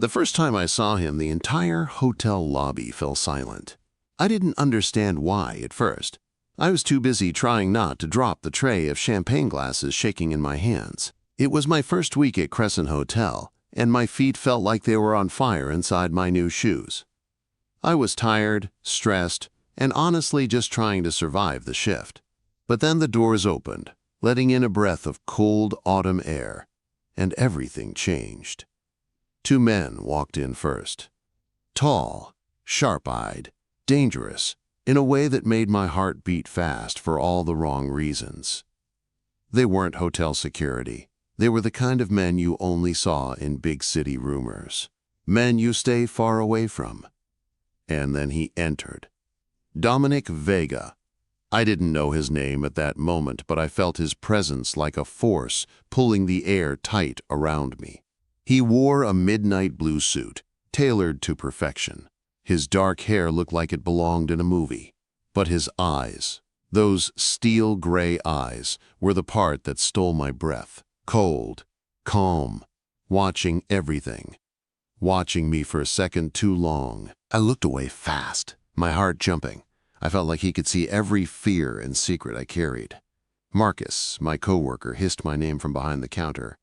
The first time I saw him, the entire hotel lobby fell silent. I didn't understand why at first. I was too busy trying not to drop the tray of champagne glasses shaking in my hands. It was my first week at Crescent Hotel, and my feet felt like they were on fire inside my new shoes. I was tired, stressed, and honestly just trying to survive the shift. But then the doors opened, letting in a breath of cold autumn air, and everything changed. Two men walked in first. Tall, sharp-eyed, dangerous, in a way that made my heart beat fast for all the wrong reasons. They weren't hotel security. They were the kind of men you only saw in big city rumors. Men you stay far away from. And then he entered. Dominic Vega. I didn't know his name at that moment, but I felt his presence like a force pulling the air tight around me. He wore a midnight blue suit, tailored to perfection. His dark hair looked like it belonged in a movie. But his eyes, those steel gray eyes, were the part that stole my breath. Cold, calm, watching everything. Watching me for a second too long. I looked away fast, my heart jumping. I felt like he could see every fear and secret I carried. Marcus, my coworker, hissed my name from behind the counter.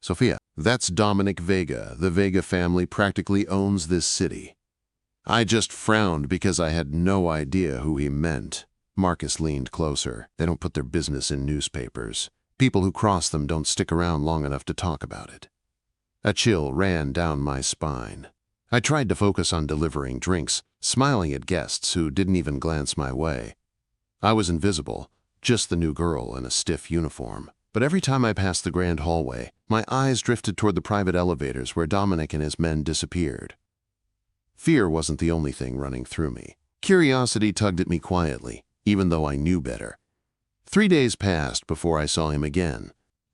Sophia, that's Dominic Vega. The Vega family practically owns this city. I just frowned because I had no idea who he meant. Marcus leaned closer. They don't put their business in newspapers. People who cross them don't stick around long enough to talk about it. A chill ran down my spine. I tried to focus on delivering drinks, smiling at guests who didn't even glance my way. I was invisible, just the new girl in a stiff uniform. But every time I passed the grand hallway, my eyes drifted toward the private elevators where Dominic and his men disappeared. Fear wasn't the only thing running through me. Curiosity tugged at me quietly, even though I knew better. 3 days passed before I saw him again.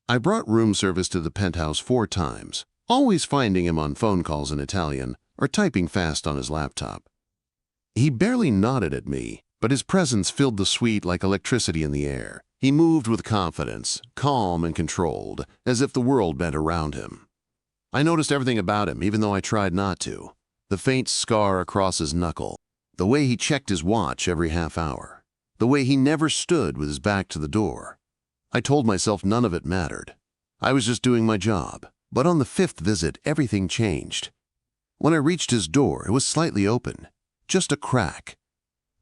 I brought room service to the penthouse 4 times, always finding him on phone calls in Italian or typing fast on his laptop. He barely nodded at me, but his presence filled the suite like electricity in the air. He moved with confidence, calm and controlled, as if the world bent around him. I noticed everything about him, even though I tried not to. The faint scar across his knuckle, the way he checked his watch every half hour, the way he never stood with his back to the door. I told myself none of it mattered. I was just doing my job. But on the 5th visit, everything changed. When I reached his door, it was slightly open, just a crack.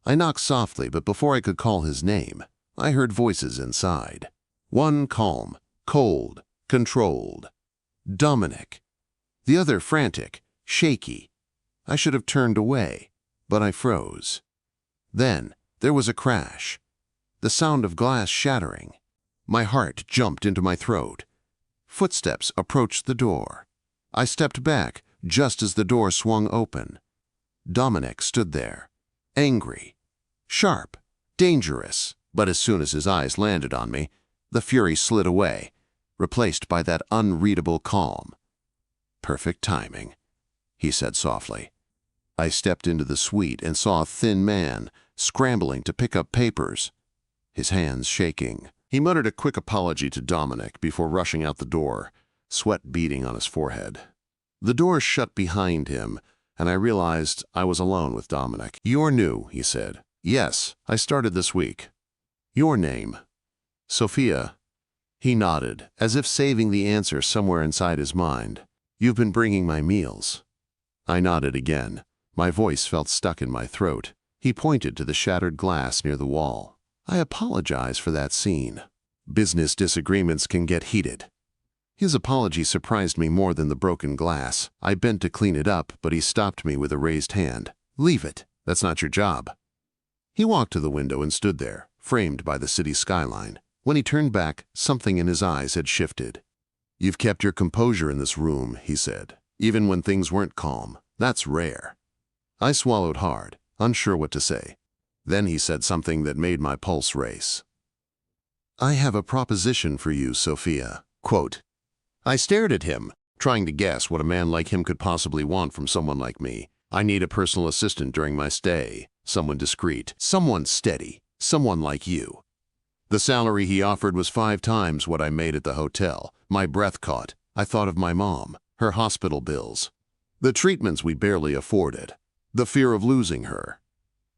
I knocked softly, but before I could call his name, I heard voices inside. One calm, cold, controlled. Dominic. The other frantic, shaky. I should have turned away, but I froze. Then there was a crash. The sound of glass shattering. My heart jumped into my throat. Footsteps approached the door. I stepped back just as the door swung open. Dominic stood there, angry, sharp, dangerous. But as soon as his eyes landed on me, the fury slid away, replaced by that unreadable calm. "Perfect timing," he said softly. I stepped into the suite and saw a thin man scrambling to pick up papers, his hands shaking. He muttered a quick apology to Dominic before rushing out the door, sweat beading on his forehead. The door shut behind him, and I realized I was alone with Dominic. "You're new," he said. "Yes, I started this week." "Your name?" "Sophia." He nodded, as if saving the answer somewhere inside his mind. "You've been bringing my meals." I nodded again. My voice felt stuck in my throat. He pointed to the shattered glass near the wall. "I apologize for that scene. Business disagreements can get heated." His apology surprised me more than the broken glass. I bent to clean it up, but he stopped me with a raised hand. "Leave it. That's not your job." He walked to the window and stood there, framed by the city skyline. When he turned back, something in his eyes had shifted. "You've kept your composure in this room," he said, "even when things weren't calm. That's rare." I swallowed hard, unsure what to say. Then he said something that made my pulse race. "I have a proposition for you, Sophia." Quote. I stared at him, trying to guess what a man like him could possibly want from someone like me. "I need a personal assistant during my stay. Someone discreet, someone steady, someone like you." The salary he offered was 5 times what I made at the hotel. My breath caught. I thought of my mom, her hospital bills. The treatments we barely afforded. The fear of losing her.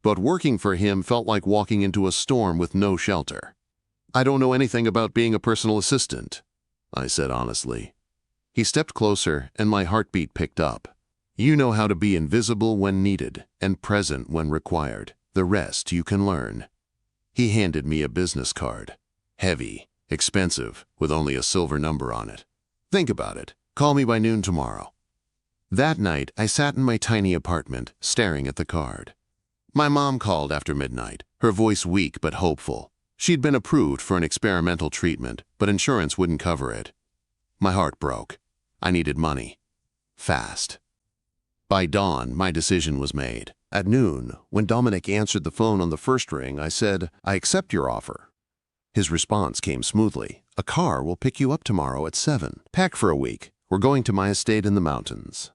But working for him felt like walking into a storm with no shelter. "I don't know anything about being a personal assistant," I said honestly. He stepped closer and my heartbeat picked up. "You know how to be invisible when needed and present when required. The rest you can learn." He handed me a business card. Heavy, expensive, with only a silver number on it. "Think about it. Call me by noon tomorrow." That night, I sat in my tiny apartment, staring at the card. My mom called after midnight, her voice weak but hopeful. She'd been approved for an experimental treatment, but insurance wouldn't cover it. My heart broke. I needed money. Fast. By dawn, my decision was made. At noon, when Dominic answered the phone on the first ring, I said, "I accept your offer." His response came smoothly. "A car will pick you up tomorrow at 7. Pack for a week. We're going to my estate in the mountains."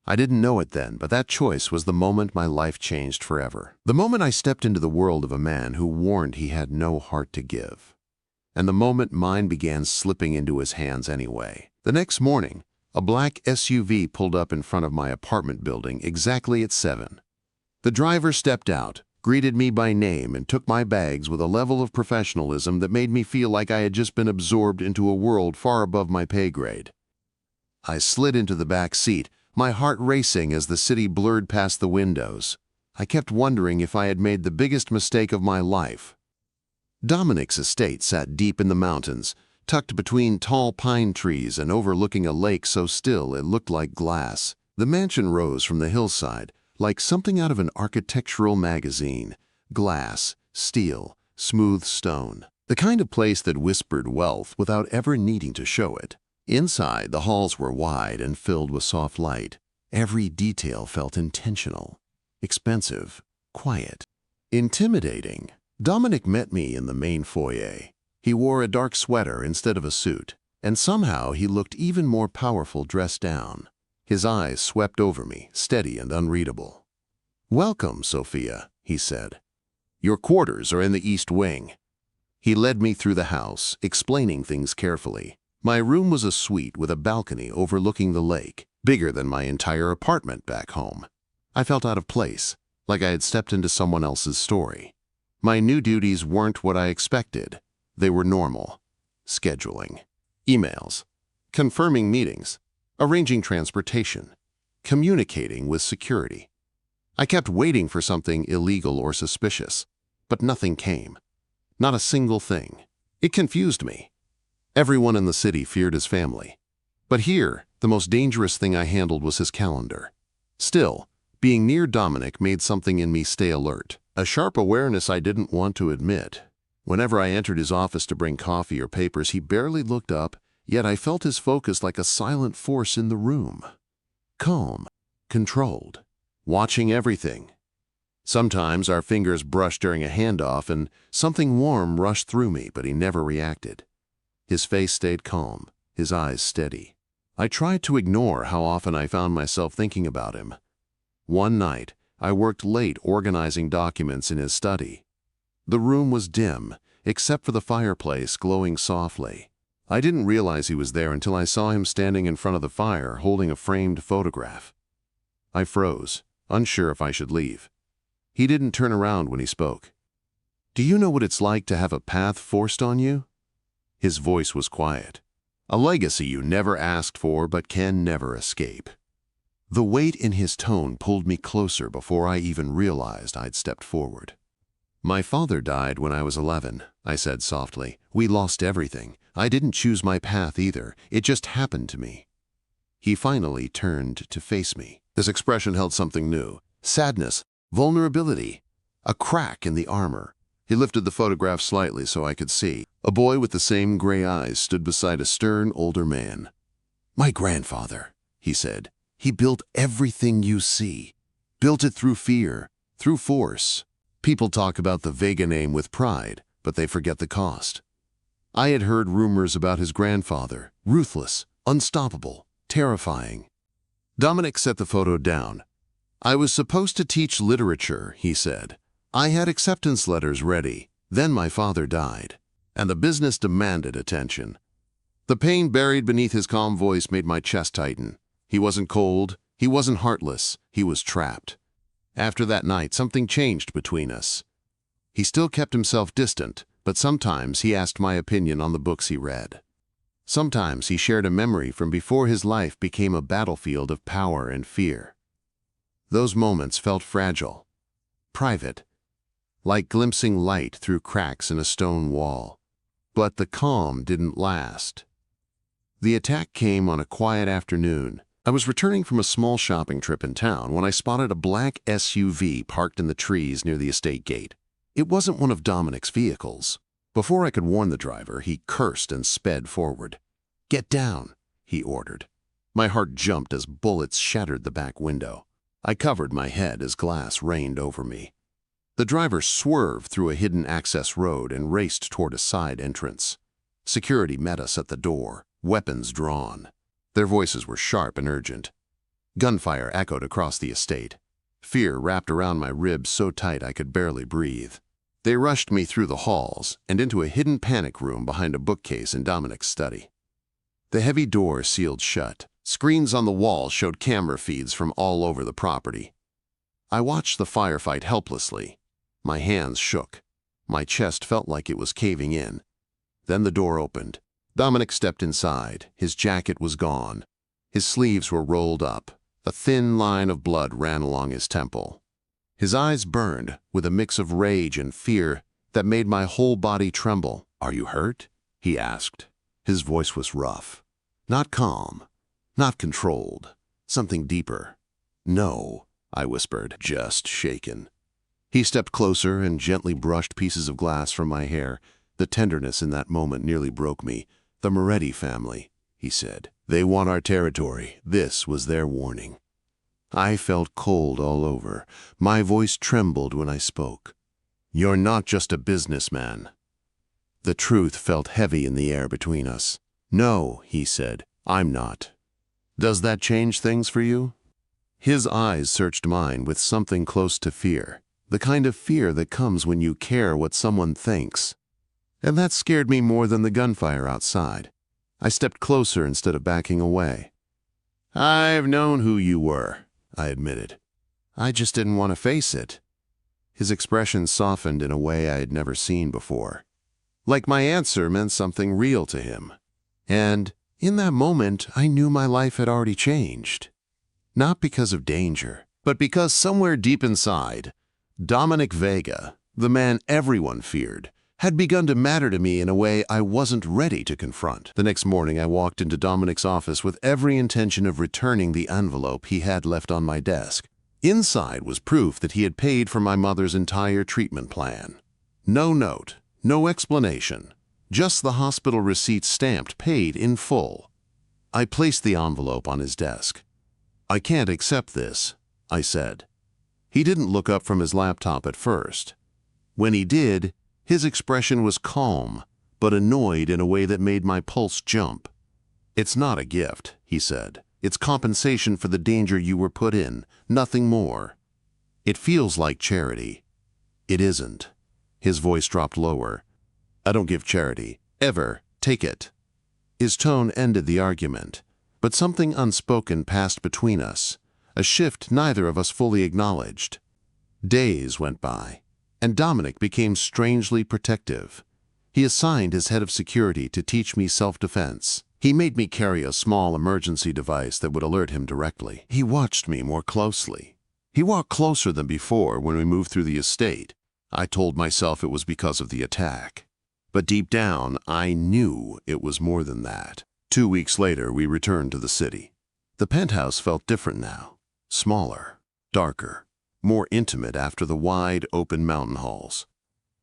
I didn't know it then, but that choice was the moment my life changed forever. The moment I stepped into the world of a man who warned he had no heart to give. And the moment mine began slipping into his hands anyway. The next morning, a black SUV pulled up in front of my apartment building exactly at 7. The driver stepped out, greeted me by name, and took my bags with a level of professionalism that made me feel like I had just been absorbed into a world far above my pay grade. I slid into the back seat, my heart racing as the city blurred past the windows. I kept wondering if I had made the biggest mistake of my life. Dominic's estate sat deep in the mountains, tucked between tall pine trees and overlooking a lake so still it looked like glass. The mansion rose from the hillside, like something out of an architectural magazine. Glass, steel, smooth stone. The kind of place that whispered wealth without ever needing to show it. Inside, the halls were wide and filled with soft light. Every detail felt intentional, expensive, quiet, intimidating. Dominic met me in the main foyer. He wore a dark sweater instead of a suit, and somehow he looked even more powerful dressed down. His eyes swept over me, steady and unreadable. "Welcome, Sophia," he said. "Your quarters are in the East Wing." He led me through the house, explaining things carefully. My room was a suite with a balcony overlooking the lake, bigger than my entire apartment back home. I felt out of place, like I had stepped into someone else's story. My new duties weren't what I expected. They were normal. Scheduling, emails, confirming meetings, arranging transportation, communicating with security. I kept waiting for something illegal or suspicious, but nothing came. Not a single thing. It confused me. Everyone in the city feared his family. But here, the most dangerous thing I handled was his calendar. Still, being near Dominic made something in me stay alert. A sharp awareness I didn't want to admit. Whenever I entered his office to bring coffee or papers, he barely looked up, yet I felt his focus like a silent force in the room. Calm, controlled, watching everything. Sometimes our fingers brushed during a handoff and something warm rushed through me, but he never reacted. His face stayed calm, his eyes steady. I tried to ignore how often I found myself thinking about him. One night, I worked late organizing documents in his study. The room was dim, except for the fireplace glowing softly. I didn't realize he was there until I saw him standing in front of the fire holding a framed photograph. I froze, unsure if I should leave. He didn't turn around when he spoke. "Do you know what it's like to have a path forced on you?" His voice was quiet. "A legacy you never asked for but can never escape." The weight in his tone pulled me closer before I even realized I'd stepped forward. "My father died when I was 11, I said softly. "We lost everything. I didn't choose my path either. It just happened to me." He finally turned to face me. His expression held something new. Sadness, vulnerability, a crack in the armor. He lifted the photograph slightly so I could see. A boy with the same gray eyes stood beside a stern older man. "My grandfather," he said. "He built everything you see. Built it through fear, through force. People talk about the Vega name with pride, but they forget the cost." I had heard rumors about his grandfather, ruthless, unstoppable, terrifying. Dominic set the photo down. "I was supposed to teach literature," he said. "I had acceptance letters ready. Then my father died, and the business demanded attention." The pain buried beneath his calm voice made my chest tighten. He wasn't cold, He wasn't heartless, he was trapped. After that night, something changed between us. He still kept himself distant, but sometimes he asked my opinion on the books he read. Sometimes he shared a memory from before his life became a battlefield of power and fear. Those moments felt fragile, private, like glimpsing light through cracks in a stone wall. But the calm didn't last. The attack came on a quiet afternoon. I was returning from a small shopping trip in town when I spotted a black SUV parked in the trees near the estate gate. It wasn't one of Dominic's vehicles. Before I could warn the driver, he cursed and sped forward. "Get down," he ordered. My heart jumped as bullets shattered the back window. I covered my head as glass rained over me. The driver swerved through a hidden access road and raced toward a side entrance. Security met us at the door, weapons drawn. Their voices were sharp and urgent. Gunfire echoed across the estate. Fear wrapped around my ribs so tight I could barely breathe. They rushed me through the halls and into a hidden panic room behind a bookcase in Dominic's study. The heavy door sealed shut. Screens on the wall showed camera feeds from all over the property. I watched the firefight helplessly. My hands shook. My chest felt like it was caving in. Then the door opened. Dominic stepped inside. His jacket was gone. His sleeves were rolled up. A thin line of blood ran along his temple. His eyes burned with a mix of rage and fear that made my whole body tremble. "Are you hurt?" he asked. His voice was rough. Not calm. Not controlled. Something deeper. "No," I whispered, just shaken. He stepped closer and gently brushed pieces of glass from my hair. The tenderness in that moment nearly broke me. "The Moretti family," he said. "They want our territory. This was their warning." I felt cold all over. My voice trembled when I spoke. "You're not just a businessman." The truth felt heavy in the air between us. "No," he said, "I'm not." "Does that change things for you?" His eyes searched mine with something close to fear, the kind of fear that comes when you care what someone thinks. And that scared me more than the gunfire outside. I stepped closer instead of backing away. "I've known who you were," I admitted. "I just didn't want to face it." His expression softened in a way I had never seen before. Like my answer meant something real to him. And in that moment, I knew my life had already changed. Not because of danger, but because somewhere deep inside, Dominic Vega, the man everyone feared, had begun to matter to me in a way I wasn't ready to confront. The next morning, I walked into Dominic's office with every intention of returning the envelope he had left on my desk. Inside was proof that he had paid for my mother's entire treatment plan. No note, no explanation, just the hospital receipt stamped paid in full. I placed the envelope on his desk. "I can't accept this," I said. He didn't look up from his laptop at first. When he did, his expression was calm, but annoyed in a way that made my pulse jump. "It's not a gift," he said. "It's compensation for the danger you were put in, nothing more." "It feels like charity." "It isn't." His voice dropped lower. "I don't give charity. Ever. Take it." His tone ended the argument, but something unspoken passed between us, a shift neither of us fully acknowledged. Days went by, and Dominic became strangely protective. He assigned his head of security to teach me self-defense. He made me carry a small emergency device that would alert him directly. He watched me more closely. He walked closer than before when we moved through the estate. I told myself it was because of the attack. But deep down, I knew it was more than that. 2 weeks later, we returned to the city. The penthouse felt different now. Smaller, darker, more intimate after the wide, open mountain halls.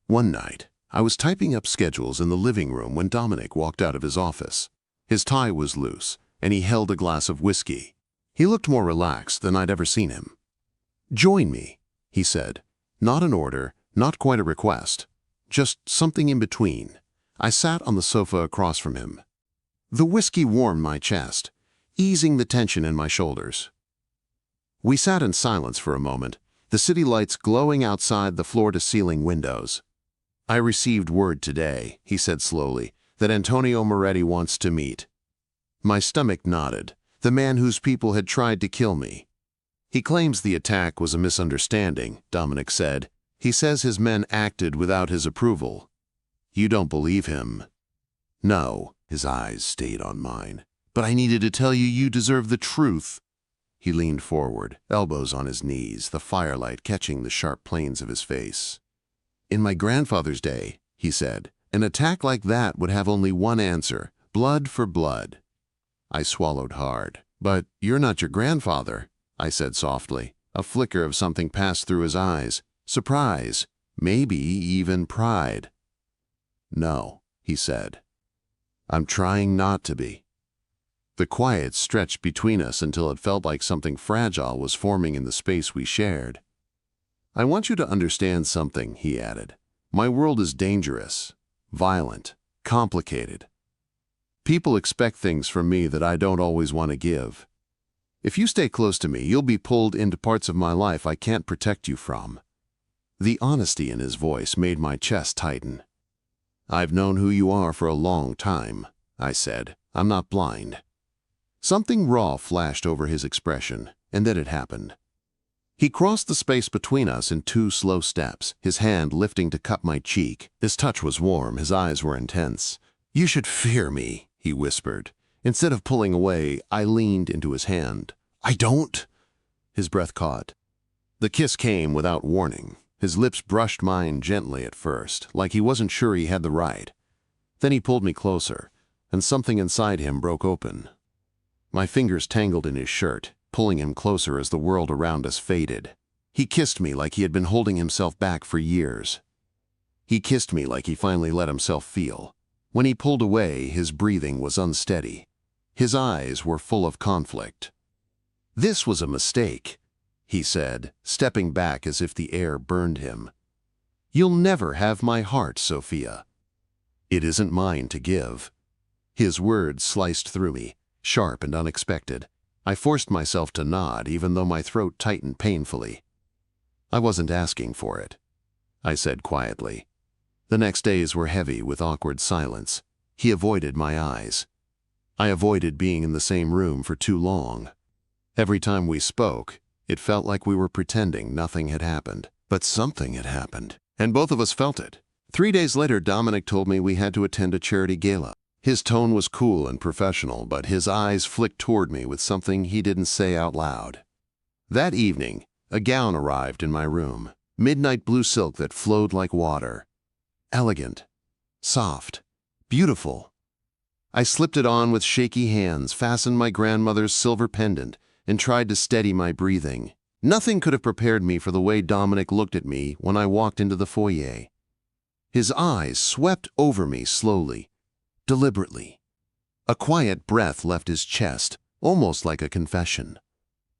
One night, I was typing up schedules in the living room when Dominic walked out of his office. His tie was loose, and he held a glass of whiskey. He looked more relaxed than I'd ever seen him. "Join me," he said. Not an order, not quite a request. Just something in between. I sat on the sofa across from him. The whiskey warmed my chest, easing the tension in my shoulders. We sat in silence for a moment, the city lights glowing outside the floor-to-ceiling windows. "I received word today," he said slowly, "that Antonio Moretti wants to meet." My stomach nodded. The man whose people had tried to kill me. He claims the attack was a misunderstanding, Dominic said. He says his men acted without his approval. You don't believe him? No, his eyes stayed on mine. But I needed to tell you you deserve the truth. He leaned forward, elbows on his knees, the firelight catching the sharp planes of his face. In my grandfather's day, he said, an attack like that would have only one answer, blood for blood. I swallowed hard. But you're not your grandfather, I said softly. A flicker of something passed through his eyes. Surprise, maybe even pride. No, he said. I'm trying not to be. The quiet stretched between us until it felt like something fragile was forming in the space we shared. I want you to understand something, he added. My world is dangerous, violent, complicated. People expect things from me that I don't always want to give. If you stay close to me, you'll be pulled into parts of my life I can't protect you from. The honesty in his voice made my chest tighten. I've known who you are for a long time, I said. I'm not blind. Something raw flashed over his expression, and then it happened. He crossed the space between us in 2 slow steps, his hand lifting to cup my cheek. His touch was warm, his eyes were intense. You should fear me, he whispered. Instead of pulling away, I leaned into his hand. I don't. His breath caught. The kiss came without warning. His lips brushed mine gently at first, like he wasn't sure he had the right. Then he pulled me closer, and something inside him broke open. My fingers tangled in his shirt, pulling him closer as the world around us faded. He kissed me like he had been holding himself back for years. He kissed me like he finally let himself feel. When he pulled away, his breathing was unsteady. His eyes were full of conflict. This was a mistake, he said, stepping back as if the air burned him. You'll never have my heart, Sophia. It isn't mine to give. His words sliced through me, sharp and unexpected. I forced myself to nod, even though my throat tightened painfully. I wasn't asking for it, I said quietly. The next days were heavy with awkward silence. He avoided my eyes. I avoided being in the same room for too long. Every time we spoke, it felt like we were pretending nothing had happened. But something had happened, and both of us felt it. 3 days later, Dominic told me we had to attend a charity gala. His tone was cool and professional, but his eyes flicked toward me with something he didn't say out loud. That evening, a gown arrived in my room, midnight blue silk that flowed like water. Elegant, soft, beautiful. I slipped it on with shaky hands, fastened my grandmother's silver pendant, and tried to steady my breathing. Nothing could have prepared me for the way Dominic looked at me when I walked into the foyer. His eyes swept over me slowly, deliberately. A quiet breath left his chest, almost like a confession.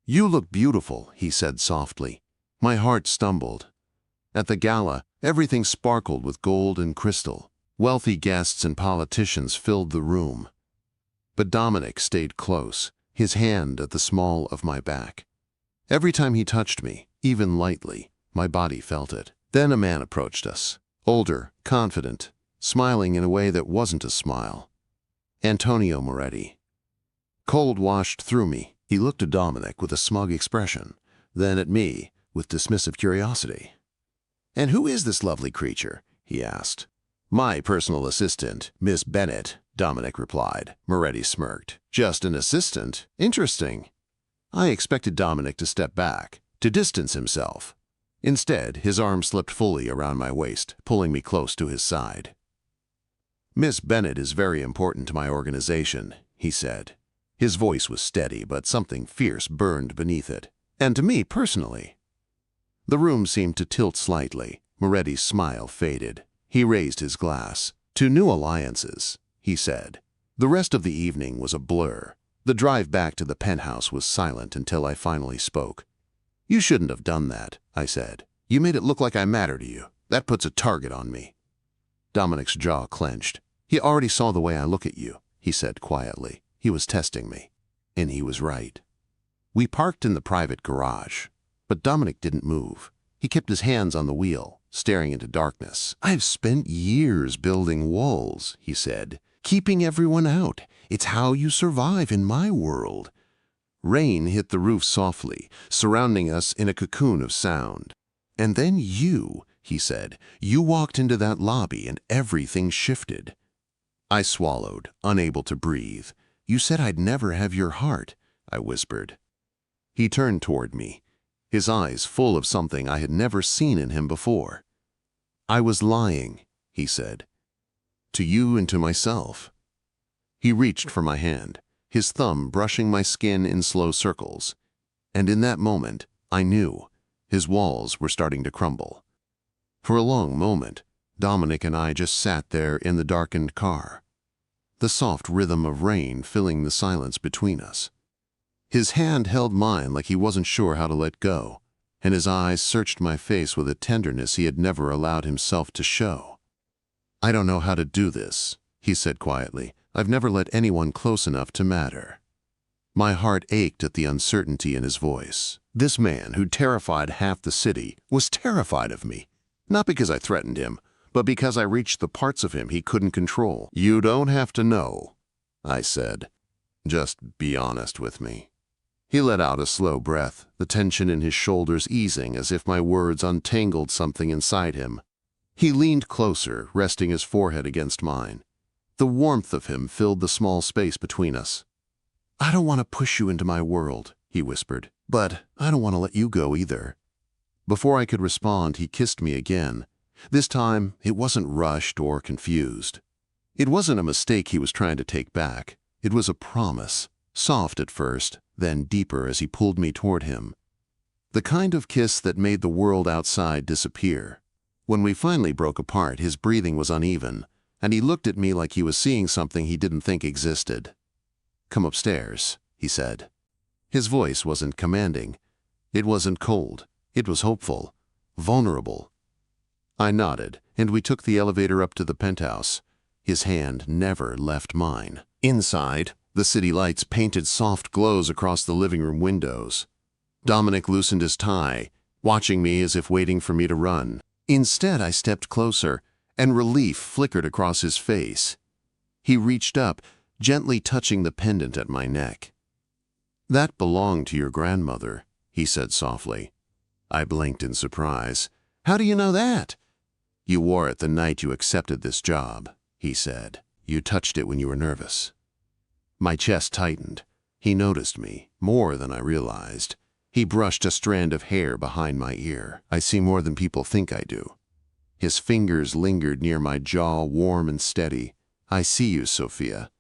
You look beautiful, he said softly. My heart stumbled. At the gala, everything sparkled with gold and crystal. Wealthy guests and politicians filled the room. But Dominic stayed close, his hand at the small of my back. Every time he touched me, even lightly, my body felt it. Then a man approached us, older, confident, smiling in a way that wasn't a smile. Antonio Moretti. Cold washed through me. He looked at Dominic with a smug expression, then at me with dismissive curiosity. And who is this lovely creature? He asked. My personal assistant, Miss Bennett, Dominic replied. Moretti smirked. Just an assistant? Interesting. I expected Dominic to step back, to distance himself. Instead, his arm slipped fully around my waist, pulling me close to his side. Miss Bennett is very important to my organization, he said. His voice was steady, but something fierce burned beneath it. And to me personally. The room seemed to tilt slightly. Moretti's smile faded. He raised his glass. To new alliances, he said. The rest of the evening was a blur. The drive back to the penthouse was silent until I finally spoke. You shouldn't have done that, I said. You made it look like I matter to you. That puts a target on me. Dominic's jaw clenched. He already saw the way I look at you, he said quietly. He was testing me. And he was right. We parked in the private garage, but Dominic didn't move. He kept his hands on the wheel, staring into darkness. I've spent years building walls, he said, keeping everyone out. It's how you survive in my world. Rain hit the roof softly, surrounding us in a cocoon of sound. "And then you," he said, "you walked into that lobby and everything shifted." I swallowed, unable to breathe. "You said I'd never have your heart," I whispered. He turned toward me, his eyes full of something I had never seen in him before. "I was lying," he said. "To you and to myself." He reached for my hand, his thumb brushing my skin in slow circles. And in that moment, I knew his walls were starting to crumble. For a long moment, Dominic and I just sat there in the darkened car, the soft rhythm of rain filling the silence between us. His hand held mine like he wasn't sure how to let go, and his eyes searched my face with a tenderness he had never allowed himself to show. "I don't know how to do this," he said quietly. "I've never let anyone close enough to matter." My heart ached at the uncertainty in his voice. This man who terrified half the city was terrified of me, not because I threatened him, but because I reached the parts of him he couldn't control. "You don't have to know," I said. "Just be honest with me." He let out a slow breath, the tension in his shoulders easing as if my words untangled something inside him. He leaned closer, resting his forehead against mine. The warmth of him filled the small space between us. "I don't want to push you into my world," he whispered, "but I don't want to let you go either." Before I could respond, he kissed me again. This time, it wasn't rushed or confused. It wasn't a mistake he was trying to take back. It was a promise, soft at first, then deeper as he pulled me toward him. The kind of kiss that made the world outside disappear. When we finally broke apart, his breathing was uneven, and he looked at me like he was seeing something he didn't think existed. "Come upstairs," he said. His voice wasn't commanding. It wasn't cold. It was hopeful, vulnerable. I nodded, and we took the elevator up to the penthouse. His hand never left mine. Inside, the city lights painted soft glows across the living room windows. Dominic loosened his tie, watching me as if waiting for me to run. Instead, I stepped closer, and relief flickered across his face. He reached up, gently touching the pendant at my neck. "That belonged to your grandmother," he said softly. I blinked in surprise. "How do you know that?" "You wore it the night you accepted this job," he said. "You touched it when you were nervous." My chest tightened. He noticed me, more than I realized. He brushed a strand of hair behind my ear. "I see more than people think I do." His fingers lingered near my jaw, warm and steady. "I see you, Sophia."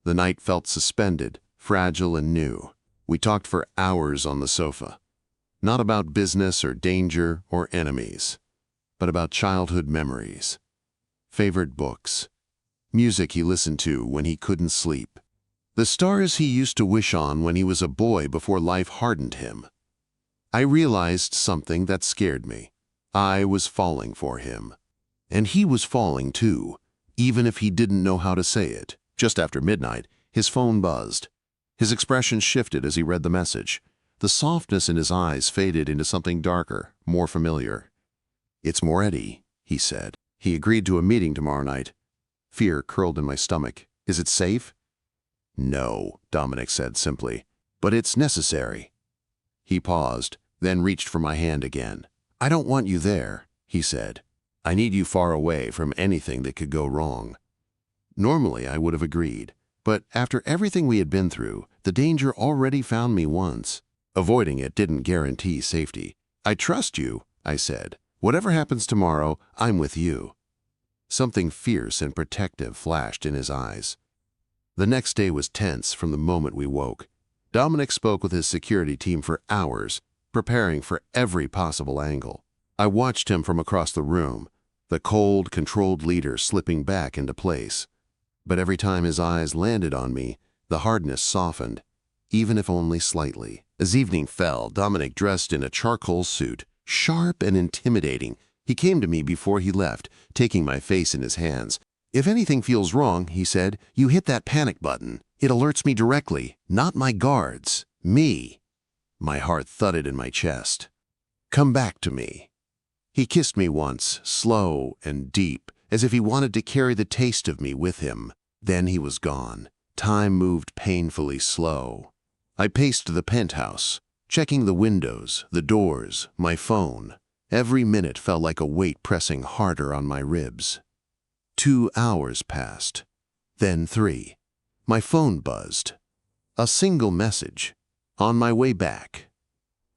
The night felt suspended, fragile and new. We talked for hours on the sofa. Not about business or danger or enemies, but about childhood memories, favorite books, music he listened to when he couldn't sleep, the stars he used to wish on when he was a boy before life hardened him. I realized something that scared me. I was falling for him. And he was falling too, even if he didn't know how to say it. Just after midnight, his phone buzzed. His expression shifted as he read the message. The softness in his eyes faded into something darker, more familiar. "It's Moretti," he said. "He agreed to a meeting tomorrow night." Fear curled in my stomach. "Is it safe?" "No," Dominic said simply, "but it's necessary." He paused, then reached for my hand again. "I don't want you there," he said. "I need you far away from anything that could go wrong." Normally, I would have agreed, but after everything we had been through, the danger already found me once. Avoiding it didn't guarantee safety. "I trust you," I said. "Whatever happens tomorrow, I'm with you." Something fierce and protective flashed in his eyes. The next day was tense from the moment we woke. Dominic spoke with his security team for hours, preparing for every possible angle. I watched him from across the room, the cold, controlled leader slipping back into place. But every time his eyes landed on me, the hardness softened, even if only slightly. As evening fell, Dominic dressed in a charcoal suit, sharp and intimidating. He came to me before he left, taking my face in his hands. "If anything feels wrong," he said, "you hit that panic button. It alerts me directly, not my guards, me." My heart thudded in my chest. "Come back to me." He kissed me once, slow and deep, as if he wanted to carry the taste of me with him. Then he was gone. Time moved painfully slow. I paced the penthouse, checking the windows, the doors, my phone. Every minute felt like a weight pressing harder on my ribs. 2 hours passed. Then 3. My phone buzzed. A single message. On my way back.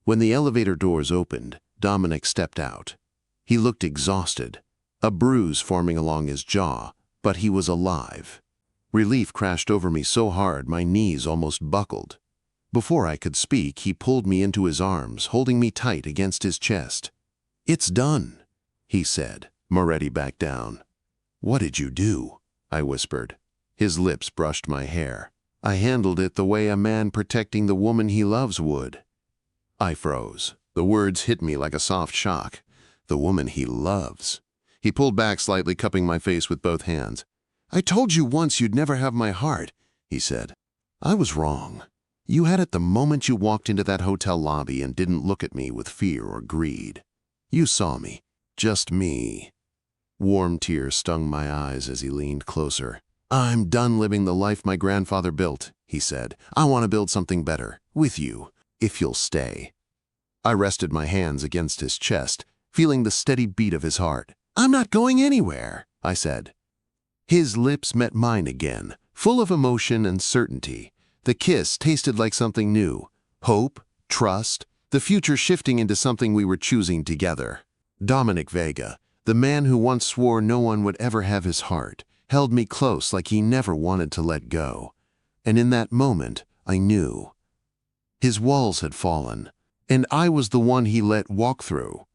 When the elevator doors opened, Dominic stepped out. He looked exhausted, a bruise forming along his jaw, but he was alive. Relief crashed over me so hard my knees almost buckled. Before I could speak, he pulled me into his arms, holding me tight against his chest. "It's done," he said. Moretti backed down. "What did you do?" I whispered. His lips brushed my hair. "I handled it the way a man protecting the woman he loves would." I froze. The words hit me like a soft shock. The woman he loves. He pulled back slightly, cupping my face with both hands. "I told you once you'd never have my heart," he said. "I was wrong. You had it the moment you walked into that hotel lobby and didn't look at me with fear or greed. You saw me. Just me." Warm tears stung my eyes as he leaned closer. "I'm done living the life my grandfather built," he said. "I want to build something better, with you, if you'll stay." I rested my hands against his chest, feeling the steady beat of his heart. "I'm not going anywhere," I said. His lips met mine again, full of emotion and certainty. The kiss tasted like something new. Hope, trust, the future shifting into something we were choosing together. Dominic Vega, the man who once swore no one would ever have his heart, held me close like he never wanted to let go. And in that moment, I knew. His walls had fallen, and I was the one he let walk through.